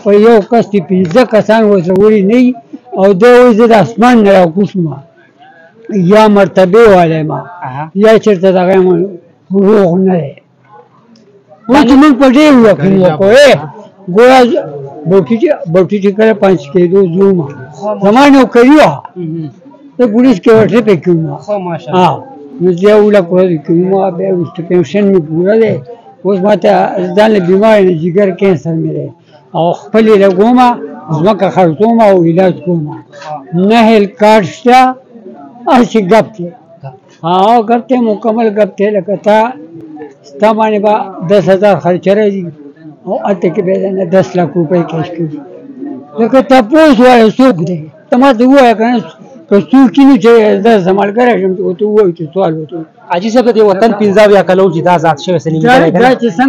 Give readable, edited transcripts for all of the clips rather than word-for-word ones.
په یو کس کې 15 کسان وځوري نه او دا وایي زه د اسمان نه راکوس ما یا مرتبه والی ما یا چېرته دغه یم روغ نه دی اوس موږ په ډېر یقین وکړو ګوره بوټي چې کله پنځ کېدو ځو ما زما نوکري وه زه پولیس کې ورته پکې وم نو زه 10 لک ورځې کې وم بیا وروسته پنشن مې پوره دی اوس ما ته ځان له بیمارۍ نه جګر کینسر مې دی او خپل یې لګوم ځمکه خرڅوم او علاج کوم نه هیل کارت شته هسې ګپ دی ګپ دی مکمل ګپ دی لکه ستا باندې به 10,000 خرچه راځي او هلته کې به نه 10 لک روپۍ کیش کوي لکه تپوس وایه څوک دی ته ما ته ووایه که نه که څوک نو چې زه زه ملګری شم ورته ووایو چې سوال وکړو حاجي صاحب د وطن 15 کاله چې دا آزاد شوی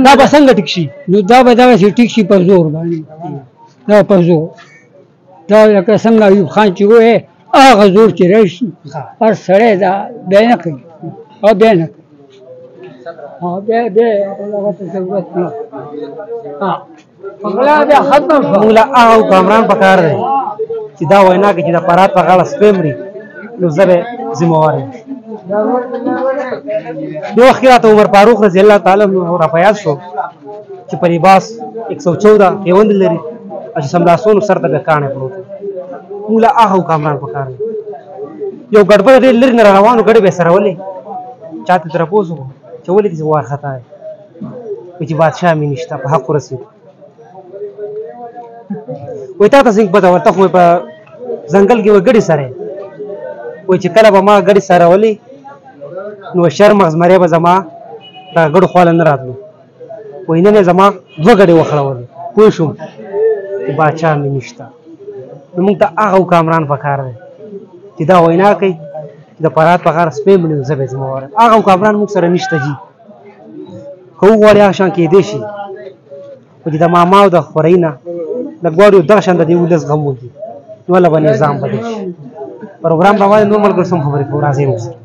دا به څنګه ټیک شي نو دا به دغسې ټیک شي په زور باندې دا په زور دا لکه څنګه ایوب خان چې وایي هغه زور چې راشي هر سړی دا بیا نه کوي او بیا نه کوي بیا هغه ته ضرورت نه غلا بیا ختمه شوه موږ له هغه حکمران پکار دی چې دا وینا کوي چې د فرات په غاړه سپی مري نو زه به ذمهوار یم یو وخت کې راته عمر فاروق رضی الله تعالی عنه را په یاد شو چې په لباس 114 پیوند لري او چې سملاسونو سر ته به کاڼی پروت موږ له هغه حکمران پکار دی یو ګډبډ ډېر لرې نه را روانو ګډې به یې سره ولې چا ته تپوس وکړو چې ولې داسې وارخطا یې وایي چې بادشاه مې نشته په حق ورسېد وایي تا ته څنګه پته وه ته خو په ځنګل کې وایي ګډې سره وایي چې کله به ما ګډې سرولې نو شرمغ زمری به زما د ګډو خواله نه راتلو وایي نن یې زما 2 ګډې وخړولې پوه شوم چې بادشاه مې نشته نو موږ ته هغه حکمران پکار دی چې دا وینا کوي چې د فرات په غاړه سپی مړي نو زه به ذمهوار یم هغه حکمران موږ سره نشته جي که وغواړي هغه شان کېدی شي خو چې د ماما او د خورۍ نه لږ غواړي دغه شان د دې ولس غم وکړي نو هله به نظام بدل شي پروګرام به وایي نور ملګرو سم خبرې کوو راځئ موږ سره